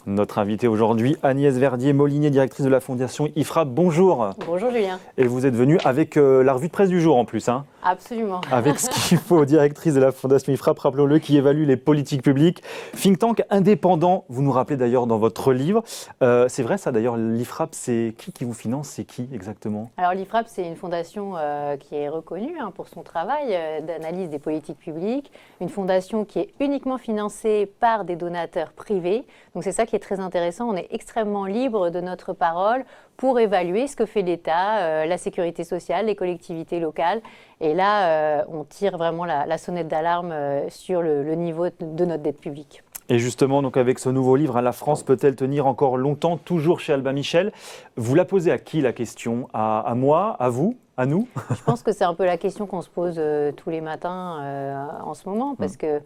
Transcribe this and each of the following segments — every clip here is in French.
Notre invitée aujourd'hui, Agnès Verdier-Molinier, directrice de la Fondation IFRAP. Bonjour. Bonjour Julien. Et vous êtes venue avec la revue de presse du jour en plus. Absolument. Avec ce qu'il faut, directrice de la Fondation IFRAP, rappelons-le, qui évalue les politiques publiques. Think tank indépendant, vous nous rappelez d'ailleurs dans votre livre. C'est vrai ça d'ailleurs, l'IFRAP, c'est qui vous finance? C'est qui exactement? Alors l'IFRAP, c'est une fondation qui est reconnue pour son travail d'analyse des politiques publiques. Une fondation qui est uniquement financée par des donateurs privés. Donc c'est ça qui est très intéressant. On est extrêmement libre de notre parole pour évaluer ce que fait l'État, la sécurité sociale, les collectivités locales. Et là, on tire vraiment la sonnette d'alarme sur le niveau de notre dette publique. Et justement, donc avec ce nouveau livre, La France peut-elle tenir encore longtemps, toujours chez Albin Michel? Vous la posez à qui la question? À moi, à vous, à nous? Je pense que c'est un peu la question qu'on se pose tous les matins en ce moment, parce que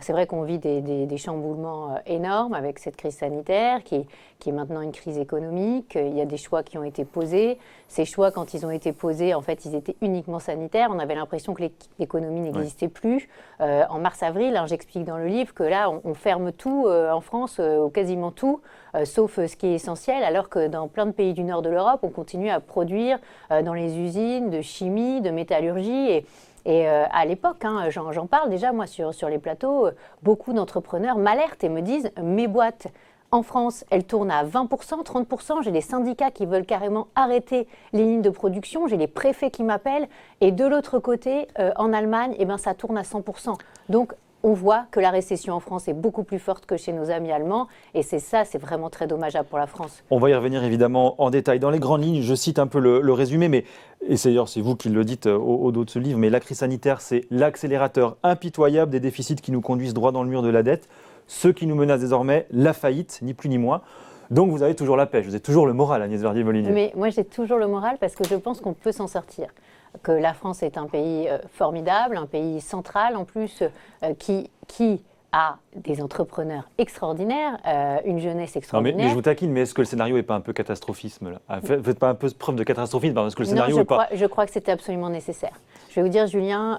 c'est vrai qu'on vit des chamboulements énormes avec cette crise sanitaire qui est maintenant une crise économique. Il y a des choix qui ont été posés. Ces choix, quand ils ont été posés, en fait, ils étaient uniquement sanitaires. On avait l'impression que l'économie n'existait plus. En mars-avril, j'explique dans le livre que là, on ferme tout en France, quasiment tout, sauf ce qui est essentiel, alors que dans plein de pays du nord de l'Europe, on continue à produire dans les usines de chimie, de métallurgie. Et à l'époque, j'en parle déjà moi sur les plateaux, beaucoup d'entrepreneurs m'alertent et me disent « mes boîtes en France, elles tournent à 20%, 30%, j'ai des syndicats qui veulent carrément arrêter les lignes de production, j'ai les préfets qui m'appellent et de l'autre côté, en Allemagne, ça tourne à 100%. » Donc, on voit que la récession en France est beaucoup plus forte que chez nos amis allemands. Et c'est vraiment très dommageable pour la France. On va y revenir évidemment en détail. Dans les grandes lignes, je cite un peu le résumé, mais et c'est vous qui le dites au dos de ce livre, mais la crise sanitaire, c'est l'accélérateur impitoyable des déficits qui nous conduisent droit dans le mur de la dette. Ce qui nous menace désormais, la faillite, ni plus ni moins. Donc vous avez toujours la pêche, vous avez toujours le moral, Agnès Verdier-Molinier. Mais moi, j'ai toujours le moral parce que je pense qu'on peut s'en sortir. Que la France est un pays formidable, un pays central en plus, qui a des entrepreneurs extraordinaires, une jeunesse extraordinaire. Mais je vous taquine, mais est-ce que le scénario n'est pas un peu catastrophisme là? Faites pas un peu preuve de catastrophisme parce que le scénario je crois que c'était absolument nécessaire. Je vais vous dire, Julien,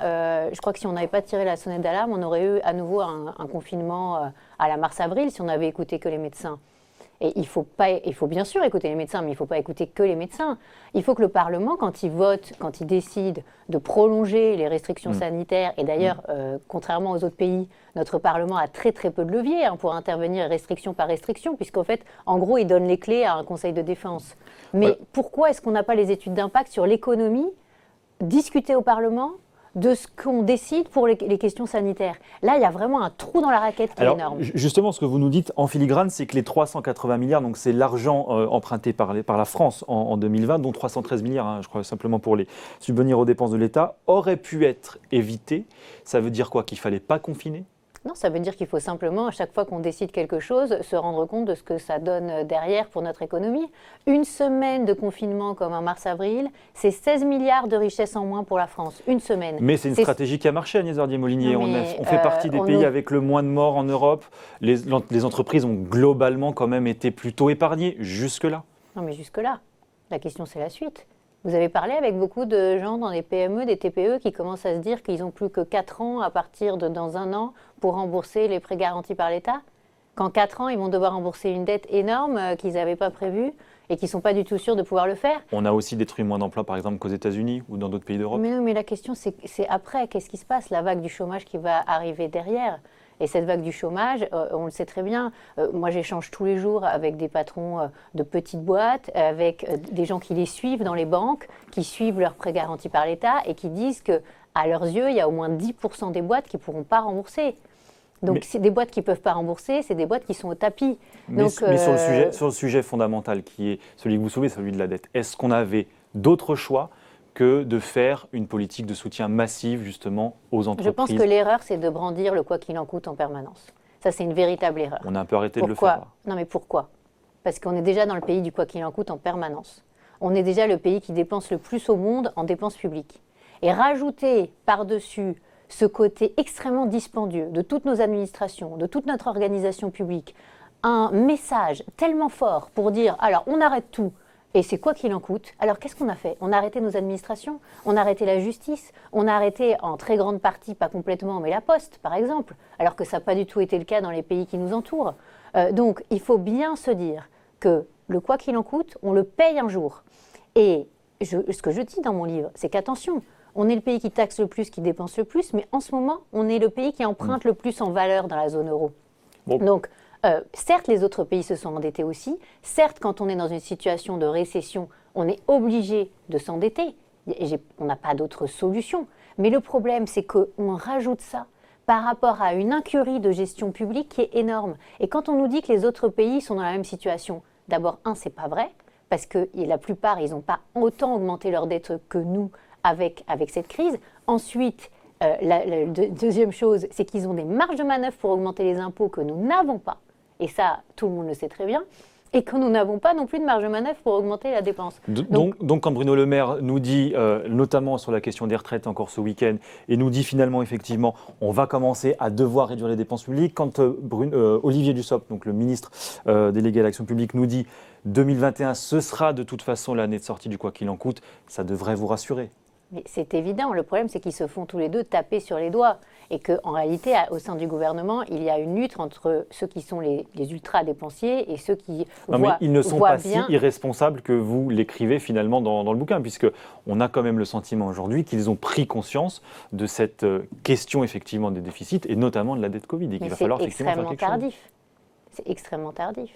je crois que si on n'avait pas tiré la sonnette d'alarme, on aurait eu à nouveau un confinement à la mars-avril si on n'avait écouté que les médecins. Et il faut bien sûr écouter les médecins, mais il ne faut pas écouter que les médecins. Il faut que le Parlement, quand il vote, quand il décide de prolonger les restrictions sanitaires, et d'ailleurs, contrairement aux autres pays, notre Parlement a très très peu de leviers pour intervenir restriction par restriction, puisqu'en fait, en gros, il donne les clés à un Conseil de défense. Mais pourquoi est-ce qu'on n'a pas les études d'impact sur l'économie discutées au Parlement de ce qu'on décide pour les questions sanitaires? Là, il y a vraiment un trou dans la raquette qui est énorme. Justement, ce que vous nous dites en filigrane, c'est que les 380 milliards, donc c'est l'argent emprunté par la France en 2020, dont 313 milliards, je crois simplement pour les subvenir aux dépenses de l'État, auraient pu être évités. Ça veut dire quoi? Qu'il ne fallait pas confiner? Non, ça veut dire qu'il faut simplement, à chaque fois qu'on décide quelque chose, se rendre compte de ce que ça donne derrière pour notre économie. Une semaine de confinement comme en mars-avril, c'est 16 milliards de richesses en moins pour la France. Une semaine. Mais c'est une stratégie qui a marché, Agnès Verdier-Molinier. On fait partie des pays avec le moins de morts en Europe. Les entreprises ont globalement quand même été plutôt épargnées jusque-là. Non, mais jusque-là. La question, c'est la suite. Vous avez parlé avec beaucoup de gens dans des PME, des TPE qui commencent à se dire qu'ils n'ont plus que 4 ans à partir de dans un an pour rembourser les prêts garantis par l'État. Qu'en 4 ans, ils vont devoir rembourser une dette énorme qu'ils n'avaient pas prévue et qui ne sont pas du tout sûrs de pouvoir le faire. On a aussi détruit moins d'emplois, par exemple, qu'aux États-Unis ou dans d'autres pays d'Europe. Mais non, mais la question, c'est après, qu'est-ce qui se passe? La vague du chômage qui va arriver derrière. Et cette vague du chômage, on le sait très bien, moi j'échange tous les jours avec des patrons de petites boîtes, avec des gens qui les suivent dans les banques, qui suivent leurs prêts garantis par l'État et qui disent qu'à leurs yeux, il y a au moins 10% des boîtes qui ne pourront pas rembourser. Donc c'est des boîtes qui ne peuvent pas rembourser, c'est des boîtes qui sont au tapis. Mais sur le sujet fondamental qui est celui que vous soulevez, celui de la dette, est-ce qu'on avait d'autres choix que de faire une politique de soutien massive justement aux entreprises? Je pense que l'erreur, c'est de brandir le quoi qu'il en coûte en permanence. Ça, c'est une véritable erreur. On a un peu arrêté de le faire. Non, mais pourquoi? Parce qu'on est déjà dans le pays du quoi qu'il en coûte en permanence. On est déjà le pays qui dépense le plus au monde en dépenses publiques. Et rajouter par-dessus ce côté extrêmement dispendieux de toutes nos administrations, de toute notre organisation publique, un message tellement fort pour dire « alors on arrête tout », et c'est quoi qu'il en coûte. Alors qu'est-ce qu'on a fait? On a arrêté nos administrations, on a arrêté la justice, on a arrêté en très grande partie, pas complètement, mais la poste par exemple, alors que ça n'a pas du tout été le cas dans les pays qui nous entourent. Donc, il faut bien se dire que le quoi qu'il en coûte, on le paye un jour. Et ce que je dis dans mon livre, c'est qu'attention, on est le pays qui taxe le plus, qui dépense le plus, mais en ce moment, on est le pays qui emprunte le plus en valeur dans la zone euro. Bon. Donc, certes, les autres pays se sont endettés aussi. Certes, quand on est dans une situation de récession, on est obligé de s'endetter. On n'a pas d'autre solution. Mais le problème, c'est qu'on rajoute ça par rapport à une incurie de gestion publique qui est énorme. Et quand on nous dit que les autres pays sont dans la même situation, d'abord, c'est pas vrai, parce que la plupart, ils n'ont pas autant augmenté leur dette que nous avec cette crise. Ensuite, la deuxième chose, c'est qu'ils ont des marges de manœuvre pour augmenter les impôts que nous n'avons pas. Et ça, tout le monde le sait très bien. Et que nous n'avons pas non plus de marge de manœuvre pour augmenter la dépense. Donc quand Bruno Le Maire nous dit, notamment sur la question des retraites encore ce week-end, et nous dit finalement, effectivement, on va commencer à devoir réduire les dépenses publiques, quand Olivier Dussopt, donc le ministre délégué à l'action publique, nous dit 2021, ce sera de toute façon l'année de sortie du quoi qu'il en coûte, ça devrait vous rassurer. Mais c'est évident, le problème c'est qu'ils se font tous les deux taper sur les doigts et qu'en réalité au sein du gouvernement il y a une lutte entre ceux qui sont les ultra-dépensiers et ceux qui mais ils ne sont pas bien... si irresponsables que vous l'écrivez finalement dans le bouquin, puisqu'on a quand même le sentiment aujourd'hui qu'ils ont pris conscience de cette question effectivement des déficits et notamment de la dette Covid et qu'il va falloir effectivement faire quelque chose. C'est extrêmement tardif.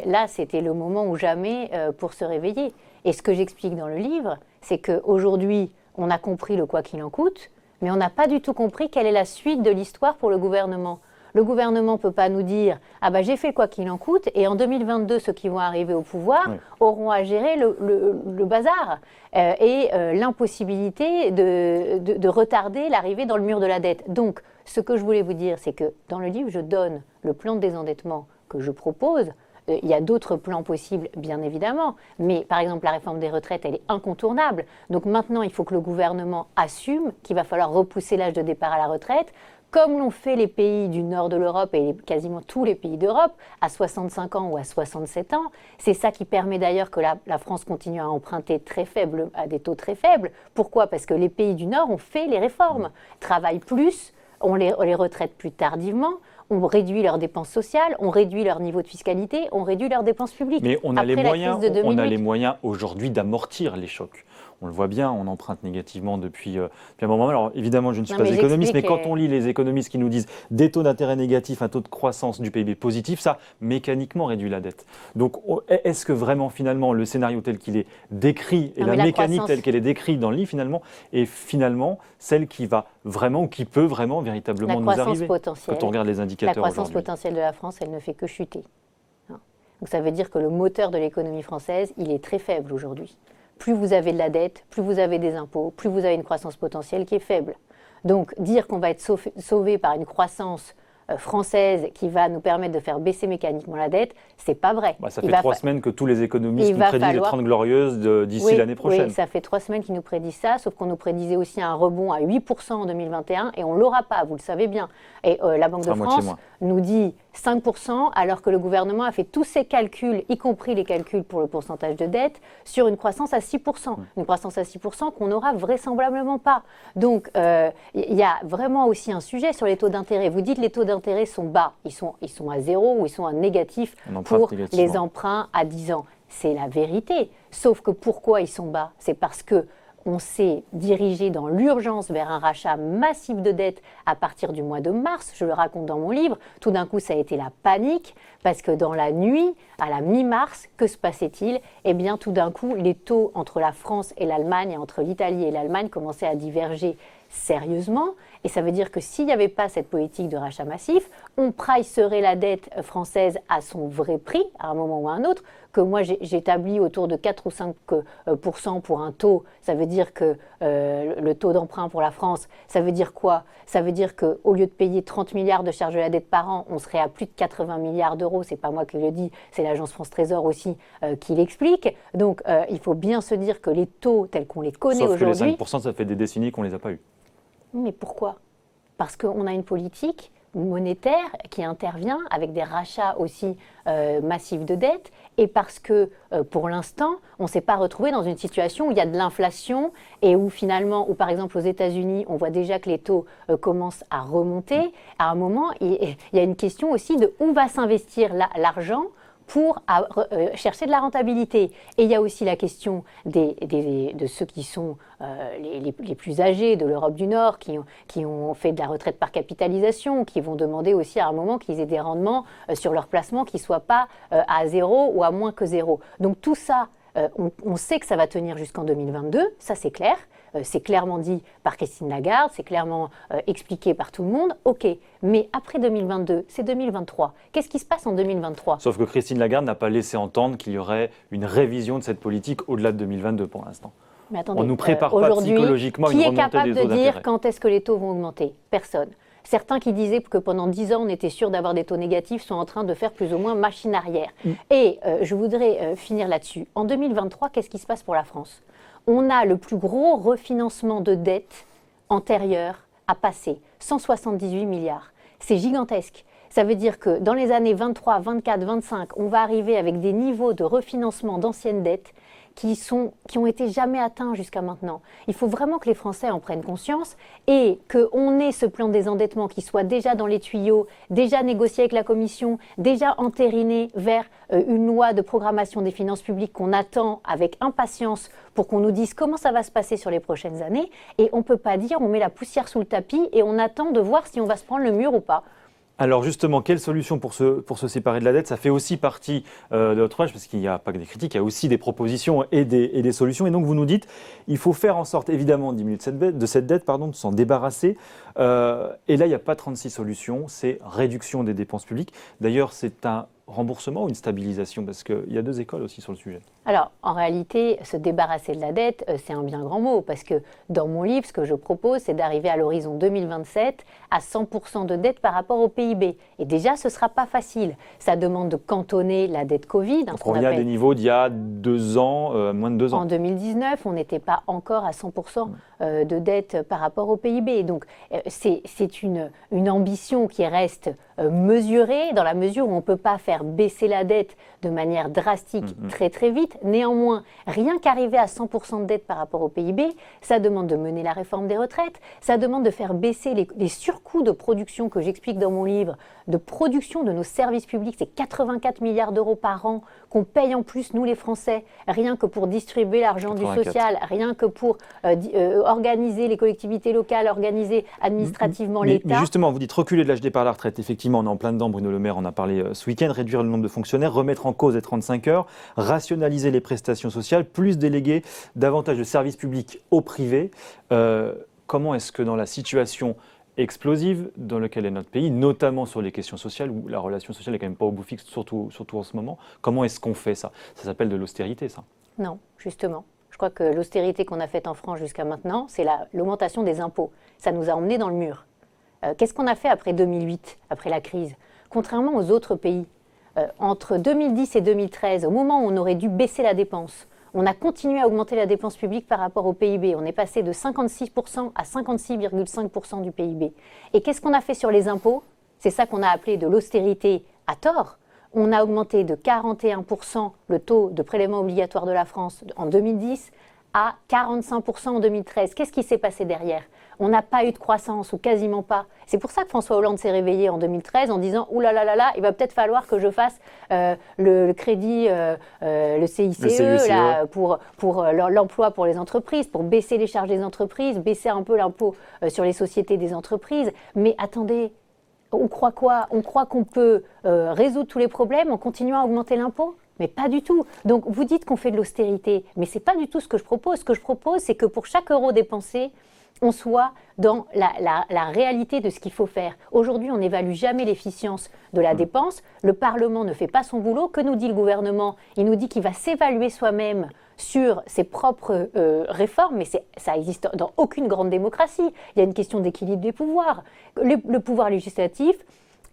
Là, c'était le moment ou jamais pour se réveiller. Et ce que j'explique dans le livre, c'est qu'aujourd'hui, on a compris le quoi qu'il en coûte, mais on n'a pas du tout compris quelle est la suite de l'histoire pour le gouvernement. Le gouvernement ne peut pas nous dire « Ah ben j'ai fait quoi qu'il en coûte et en 2022, ceux qui vont arriver au pouvoir auront à gérer le bazar et l'impossibilité de retarder l'arrivée dans le mur de la dette. » Donc, ce que je voulais vous dire, c'est que dans le livre, je donne le plan de désendettement que je propose. Il y a d'autres plans possibles, bien évidemment, mais par exemple, la réforme des retraites, elle est incontournable. Donc maintenant, il faut que le gouvernement assume qu'il va falloir repousser l'âge de départ à la retraite, comme l'ont fait les pays du nord de l'Europe et quasiment tous les pays d'Europe, à 65 ans ou à 67 ans. C'est ça qui permet d'ailleurs que la France continue à emprunter très faible, à des taux très faibles. Pourquoi ? Parce que les pays du nord ont fait les réformes, travaillent plus, on les retraite plus tardivement, on réduit leurs dépenses sociales, on réduit leur niveau de fiscalité, on réduit leurs dépenses publiques. Mais on a les moyens aujourd'hui d'amortir les chocs. On le voit bien, on emprunte négativement depuis un moment. Alors évidemment, je ne suis pas économiste, mais quand on lit les économistes qui nous disent des taux d'intérêt négatifs, un taux de croissance du PIB positif, ça mécaniquement réduit la dette. Donc est-ce que vraiment finalement le scénario tel qu'il est décrit et la mécanique telle qu'elle est décrite dans le livre finalement est finalement celle qui va vraiment ou qui peut vraiment véritablement nous arriver quand on regarde les indicateurs aujourd'hui. La croissance potentielle de la France, elle ne fait que chuter. Donc ça veut dire que le moteur de l'économie française, il est très faible aujourd'hui. Plus vous avez de la dette, plus vous avez des impôts, plus vous avez une croissance potentielle qui est faible. Donc dire qu'on va être sauvé par une croissance française qui va nous permettre de faire baisser mécaniquement la dette, c'est pas vrai. Ça fait 3 semaines que tous les économistes nous prédisent les 30 glorieuses d'ici l'année prochaine. Oui, ça fait 3 semaines qu'ils nous prédisent ça, sauf qu'on nous prédisait aussi un rebond à 8% en 2021 et on ne l'aura pas, vous le savez bien. Et la Banque de France nous dit 5%, alors que le gouvernement a fait tous ses calculs, y compris les calculs pour le pourcentage de dette, sur une croissance à 6%. Une croissance à 6% qu'on n'aura vraisemblablement pas. Donc, il y a vraiment aussi un sujet sur les taux d'intérêt. Vous dites les taux d'intérêt sont bas, ils sont à zéro ou ils sont à négatif pour les emprunts à 10 ans. C'est la vérité. Sauf que pourquoi ils sont bas ? C'est parce que on s'est dirigé dans l'urgence vers un rachat massif de dettes à partir du mois de mars. Je le raconte dans mon livre. Tout d'un coup, ça a été la panique parce que dans la nuit, à la mi-mars, que se passait-il ? Eh bien, tout d'un coup, les taux entre la France et l'Allemagne, et entre l'Italie et l'Allemagne, commençaient à diverger sérieusement. Et ça veut dire que s'il n'y avait pas cette politique de rachat massif, on pricerait la dette française à son vrai prix, à un moment ou à un autre, que moi j'établis autour de 4 ou 5% pour un taux. Ça veut dire que le taux d'emprunt pour la France, ça veut dire quoi ? Ça veut dire qu'au lieu de payer 30 milliards de charges de la dette par an, on serait à plus de 80 milliards d'euros. C'est pas moi qui le dis, c'est l'agence France Trésor aussi qui l'explique. Donc il faut bien se dire que les taux tels qu'on les connaît aujourd'hui... Sauf que les 5%, ça fait des décennies qu'on ne les a pas eus. Mais pourquoi ? Parce qu'on a une politique monétaire qui intervient avec des rachats aussi massifs de dettes et parce que pour l'instant, on ne s'est pas retrouvé dans une situation où il y a de l'inflation et où finalement, par exemple aux États-Unis, on voit déjà que les taux commencent à remonter. À un moment, il y a une question aussi de où va s'investir l'argent pour chercher de la rentabilité. Et il y a aussi la question de ceux qui sont les plus âgés de l'Europe du Nord, qui ont fait de la retraite par capitalisation, qui vont demander aussi à un moment qu'ils aient des rendements sur leurs placements qui ne soient pas à zéro ou à moins que zéro. Donc tout ça, on sait que ça va tenir jusqu'en 2022, ça c'est clair. C'est clairement dit par Christine Lagarde, c'est clairement expliqué par tout le monde. OK, mais après 2022, c'est 2023. Qu'est-ce qui se passe en 2023 ? Sauf que Christine Lagarde n'a pas laissé entendre qu'il y aurait une révision de cette politique au-delà de 2022 pour l'instant. Mais attendez, on ne nous prépare pas psychologiquement une remontée des taux d'intérêt. Qui est capable de dire quand est-ce que les taux vont augmenter ? Personne. Certains qui disaient que pendant 10 ans, on était sûr d'avoir des taux négatifs sont en train de faire plus ou moins machine arrière. Et je voudrais finir là-dessus. En 2023, qu'est-ce qui se passe pour la France ? On a le plus gros refinancement de dette antérieur à passer, 178 milliards. C'est gigantesque. Ça veut dire que dans les années 23, 24, 25, on va arriver avec des niveaux de refinancement d'anciennes dettes qui ont été jamais atteints jusqu'à maintenant. Il faut vraiment que les Français en prennent conscience et qu'on ait ce plan de désendettement qui soit déjà dans les tuyaux, déjà négocié avec la Commission, déjà entériné vers une loi de programmation des finances publiques qu'on attend avec impatience pour qu'on nous dise comment ça va se passer sur les prochaines années. Et on ne peut pas dire on met la poussière sous le tapis et on attend de voir si on va se prendre le mur ou pas. Alors justement, quelle solution pour se séparer de la dette ? Ça fait aussi partie de votre ouvrage, parce qu'il n'y a pas que des critiques, il y a aussi des propositions et des solutions. Et donc vous nous dites, il faut faire en sorte évidemment de diminuer de cette dette, de s'en débarrasser. Et là, il n'y a pas 36 solutions, c'est réduction des dépenses publiques. D'ailleurs, c'est un remboursement ou une stabilisation ? Parce qu'il y a deux écoles aussi sur le sujet. Alors, en réalité, se débarrasser de la dette, c'est un bien grand mot, parce que dans mon livre, ce que je propose, c'est d'arriver à l'horizon 2027 à 100% de dette par rapport au PIB. Et déjà, ce ne sera pas facile. Ça demande de cantonner la dette Covid. Donc on revient à des niveaux d'il y a 2 ans, moins de 2 ans. En 2019, on n'était pas encore à 100% de dette par rapport au PIB. Donc, c'est une ambition qui reste mesurée, dans la mesure où on ne peut pas faire baisser la dette de manière drastique très très vite. Néanmoins, rien qu'arriver à 100% de dette par rapport au PIB, ça demande de mener la réforme des retraites, ça demande de faire baisser les surcoûts de production que j'explique dans mon livre, de production de nos services publics. C'est 84 milliards d'euros par an qu'on paye en plus, nous les Français, rien que pour distribuer l'argent du social, rien que pour organiser les collectivités locales, organiser administrativement l'État. Mais justement, vous dites reculer de l'âge départ à la retraite. Effectivement, on est en plein dedans, Bruno Le Maire en a parlé ce week-end, réduire le nombre de fonctionnaires, remettre en cause les 35 heures, rationaliser les prestations sociales, plus déléguer davantage de services publics au privé. Comment est-ce que dans la situation explosive dans laquelle est notre pays, notamment sur les questions sociales, où la relation sociale n'est quand même pas au bout fixe, surtout en ce moment, comment est-ce qu'on fait ça ? Ça s'appelle de l'austérité, ça ? Non, justement. Je crois que l'austérité qu'on a faite en France jusqu'à maintenant, c'est l'augmentation des impôts. Ça nous a emmenés dans le mur. Qu'est-ce qu'on a fait après 2008, après la crise ? Contrairement aux autres pays, entre 2010 et 2013, au moment où on aurait dû baisser la dépense, on a continué à augmenter la dépense publique par rapport au PIB. On est passé de 56% à 56,5% du PIB. Et qu'est-ce qu'on a fait sur les impôts ? C'est ça qu'on a appelé de l'austérité à tort. On a augmenté de 41% le taux de prélèvement obligatoire de la France en 2010 à 45% en 2013. Qu'est-ce qui s'est passé derrière ? On n'a pas eu de croissance ou quasiment pas. C'est pour ça que François Hollande s'est réveillé en 2013 en disant « Ouh là là là là, il va peut-être falloir que je fasse le crédit, le CICE, là, pour l'emploi pour les entreprises, pour baisser les charges des entreprises, baisser un peu l'impôt sur les sociétés des entreprises. Mais attendez, on croit quoi ? On croit qu'on peut résoudre tous les problèmes en continuant à augmenter l'impôt ? Mais pas du tout. Donc vous dites qu'on fait de l'austérité, mais ce n'est pas du tout ce que je propose. Ce que je propose, c'est que pour chaque euro dépensé, on soit dans la réalité de ce qu'il faut faire. Aujourd'hui, on n'évalue jamais l'efficience de la dépense. Le Parlement ne fait pas son boulot. Que nous dit le gouvernement ? Il nous dit qu'il va s'évaluer soi-même sur ses propres réformes, mais ça existe dans aucune grande démocratie. Il y a une question d'équilibre des pouvoirs. Le pouvoir législatif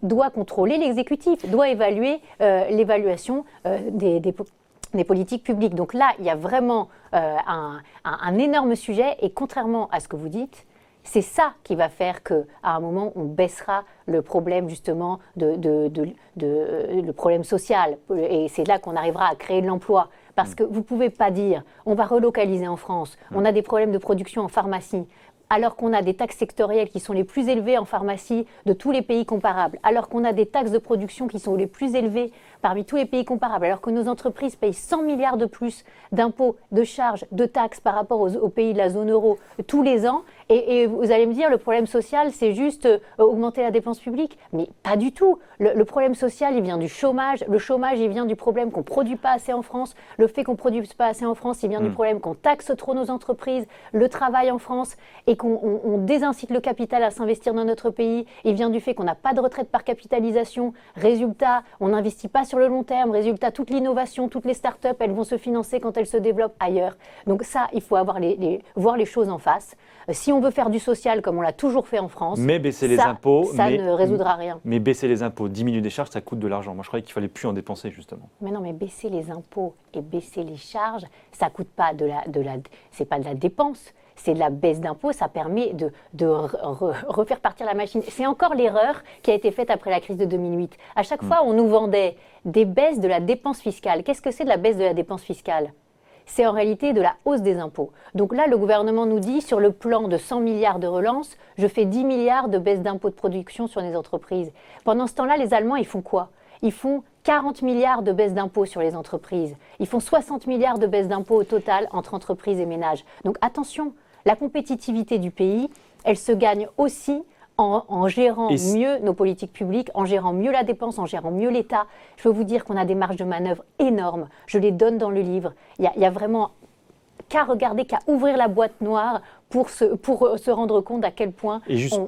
doit contrôler l'exécutif, doit évaluer l'évaluation des politiques publiques. Donc là, il y a vraiment un énorme sujet et contrairement à ce que vous dites, c'est ça qui va faire qu'à un moment, on baissera le problème justement le problème social. Et c'est là qu'on arrivera à créer de l'emploi. Parce que vous ne pouvez pas dire, on va relocaliser en France, on a des problèmes de production en pharmacie, alors qu'on a des taxes sectorielles qui sont les plus élevées en pharmacie de tous les pays comparables, alors qu'on a des taxes de production qui sont les plus élevées parmi tous les pays comparables, alors que nos entreprises payent 100 milliards de plus d'impôts, de charges, de taxes par rapport aux pays de la zone euro tous les ans. Et vous allez me dire, le problème social, c'est juste augmenter la dépense publique. Mais pas du tout. Le problème social, il vient du chômage. Le chômage, il vient du problème qu'on ne produit pas assez en France. Le fait qu'on ne produise pas assez en France, il vient du problème qu'on taxe trop nos entreprises, le travail en France, et qu'on désincite le capital à s'investir dans notre pays. Il vient du fait qu'on n'a pas de retraite par capitalisation. Résultat, on n'investit pas sur le long terme. Résultat, toute l'innovation, toutes les start-up, elles vont se financer quand elles se développent ailleurs. Donc ça, il faut voir les choses en face. Si on veut faire du social comme on l'a toujours fait en France, mais baisser les impôts, ça ne résoudra rien. Mais baisser les impôts, diminuer des charges, ça coûte de l'argent. Moi, je croyais qu'il fallait plus en dépenser, justement. Mais non, mais baisser les impôts et baisser les charges, ça coûte pas c'est pas de la dépense. C'est de la baisse d'impôts, ça permet de refaire partir la machine. C'est encore l'erreur qui a été faite après la crise de 2008. À chaque fois, on nous vendait des baisses de la dépense fiscale. Qu'est-ce que c'est de la baisse de la dépense fiscale ? C'est en réalité de la hausse des impôts. Donc là, le gouvernement nous dit, sur le plan de 100 milliards de relance, je fais 10 milliards de baisse d'impôts de production sur les entreprises. Pendant ce temps-là, les Allemands, ils font quoi ? Ils font 40 milliards de baisse d'impôts sur les entreprises. Ils font 60 milliards de baisse d'impôts au total entre entreprises et ménages. Donc attention, la compétitivité du pays, elle se gagne aussi en gérant mieux nos politiques publiques, en gérant mieux la dépense, en gérant mieux l'État. Je peux vous dire qu'on a des marges de manœuvre énormes. Je les donne dans le livre. Il y a vraiment qu'à regarder, qu'à ouvrir la boîte noire pour se rendre compte à quel point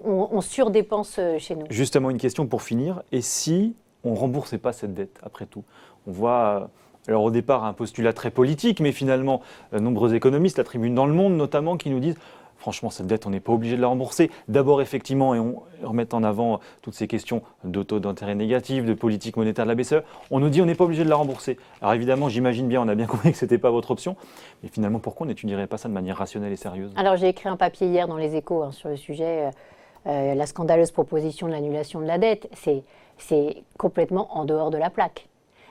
on surdépense chez nous. Justement, une question pour finir. Et si on ne remboursait pas cette dette, après tout ? On voit... Alors au départ, un postulat très politique, mais finalement, nombreux économistes, la Tribune dans le Monde notamment, qui nous disent franchement, cette dette, on n'est pas obligé de la rembourser. D'abord, effectivement, et on remet en avant toutes ces questions de taux d'intérêt négatifs, de politique monétaire de la BCE, on nous dit on n'est pas obligé de la rembourser. Alors évidemment, j'imagine bien, on a bien compris que ce n'était pas votre option, mais finalement, pourquoi on n'étudierait pas ça de manière rationnelle et sérieuse ? Alors j'ai écrit un papier hier dans Les Échos sur le sujet, la scandaleuse proposition de l'annulation de la dette, c'est complètement en dehors de la plaque.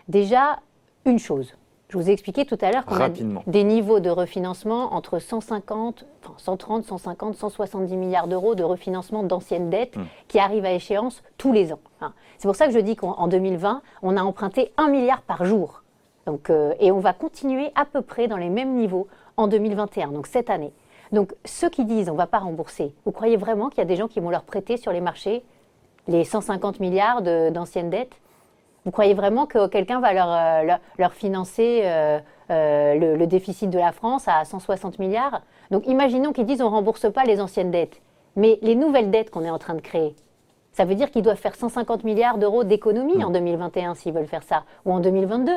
Déjà, une chose. Je vous ai expliqué tout à l'heure qu'on a des niveaux de refinancement entre 130, 150, 170 milliards d'euros de refinancement d'anciennes dettes qui arrivent à échéance tous les ans. C'est pour ça que je dis qu'en 2020, on a emprunté 1 milliard par jour. Donc, et on va continuer à peu près dans les mêmes niveaux en 2021, donc cette année. Donc ceux qui disent on ne va pas rembourser, vous croyez vraiment qu'il y a des gens qui vont leur prêter sur les marchés les 150 milliards d'anciennes dettes ? Vous croyez vraiment que quelqu'un va leur financer le déficit de la France à 160 milliards ? Donc imaginons qu'ils disent on ne rembourse pas les anciennes dettes. Mais les nouvelles dettes qu'on est en train de créer, ça veut dire qu'ils doivent faire 150 milliards d'euros d'économie en 2021 s'ils veulent faire ça, ou en 2022.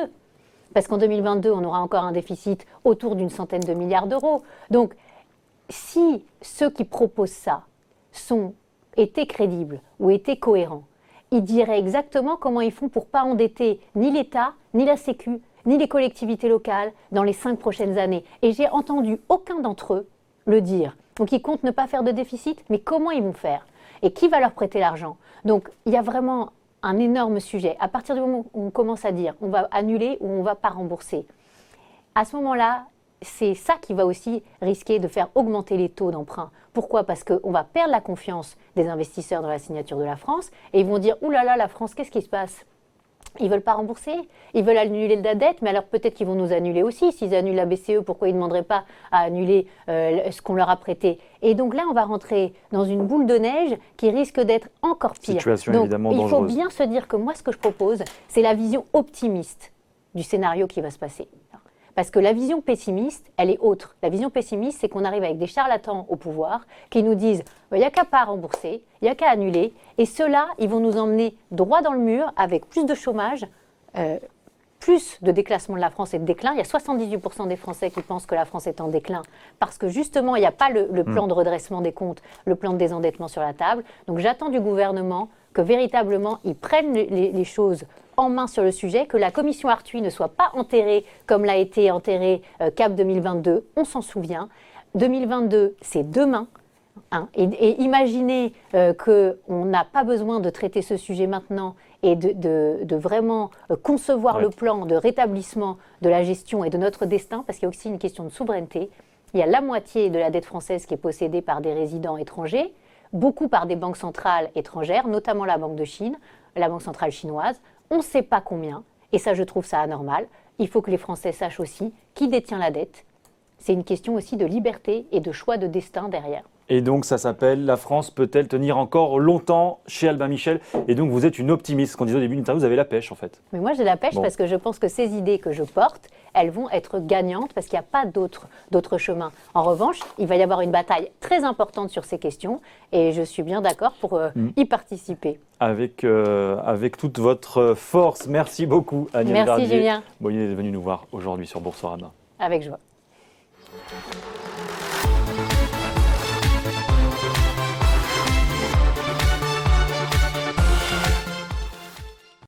Parce qu'en 2022, on aura encore un déficit autour d'une centaine de milliards d'euros. Donc si ceux qui proposent ça étaient crédibles ou étaient cohérents, ils diraient exactement comment ils font pour ne pas endetter ni l'État, ni la Sécu, ni les collectivités locales dans les 5 prochaines années. Et j'ai entendu aucun d'entre eux le dire. Donc ils comptent ne pas faire de déficit, mais comment ils vont faire ? Et qui va leur prêter l'argent ? Donc il y a vraiment un énorme sujet. À partir du moment où on commence à dire on va annuler ou on ne va pas rembourser, à ce moment-là, c'est ça qui va aussi risquer de faire augmenter les taux d'emprunt. Pourquoi ? Parce qu'on va perdre la confiance des investisseurs dans la signature de la France et ils vont dire « Ouh là là, la France, qu'est-ce qui se passe ?» Ils ne veulent pas rembourser, ils veulent annuler la dette, mais alors peut-être qu'ils vont nous annuler aussi. S'ils annulent la BCE, pourquoi ils ne demanderaient pas à annuler ce qu'on leur a prêté ? Et donc là, on va rentrer dans une boule de neige qui risque d'être encore pire. Situation donc, évidemment il dangereuse. faut bien se dire que moi, ce que je propose, c'est la vision optimiste du scénario qui va se passer. Parce que la vision pessimiste, elle est autre. La vision pessimiste, c'est qu'on arrive avec des charlatans au pouvoir qui nous disent il n'y a qu'à pas rembourser, il n'y a qu'à annuler. Et ceux-là, ils vont nous emmener droit dans le mur avec plus de chômage, plus de déclassement de la France et de déclin. Il y a 78% des Français qui pensent que la France est en déclin parce que justement, il n'y a pas le plan de redressement des comptes, le plan de désendettement sur la table. Donc j'attends du gouvernement que véritablement, ils prennent les choses en main sur le sujet, que la commission Arthuis ne soit pas enterrée comme l'a été enterrée CAP 2022, on s'en souvient. 2022, c'est demain. Et imaginez qu'on n'a pas besoin de traiter ce sujet maintenant et de vraiment concevoir le plan de rétablissement de la gestion et de notre destin, parce qu'il y a aussi une question de souveraineté. Il y a la moitié de la dette française qui est possédée par des résidents étrangers, beaucoup par des banques centrales étrangères, notamment la Banque de Chine, la Banque centrale chinoise. On ne sait pas combien, et ça, je trouve ça anormal. Il faut que les Français sachent aussi qui détient la dette. C'est une question aussi de liberté et de choix de destin derrière. Et donc, ça s'appelle « La France peut-elle tenir encore longtemps ?» chez Albin Michel. Et donc, vous êtes une optimiste. Ce qu'on disait au début de l'interview, vous avez la pêche, en fait. Mais moi, j'ai la pêche parce que je pense que ces idées que je porte, elles vont être gagnantes parce qu'il n'y a pas d'autre chemin. En revanche, il va y avoir une bataille très importante sur ces questions et je suis bien d'accord pour y participer. Avec toute votre force. Merci beaucoup, Agnès Merci, Verdier. Julien. Bonne idée d'être venu nous voir aujourd'hui sur Boursorama. Avec joie.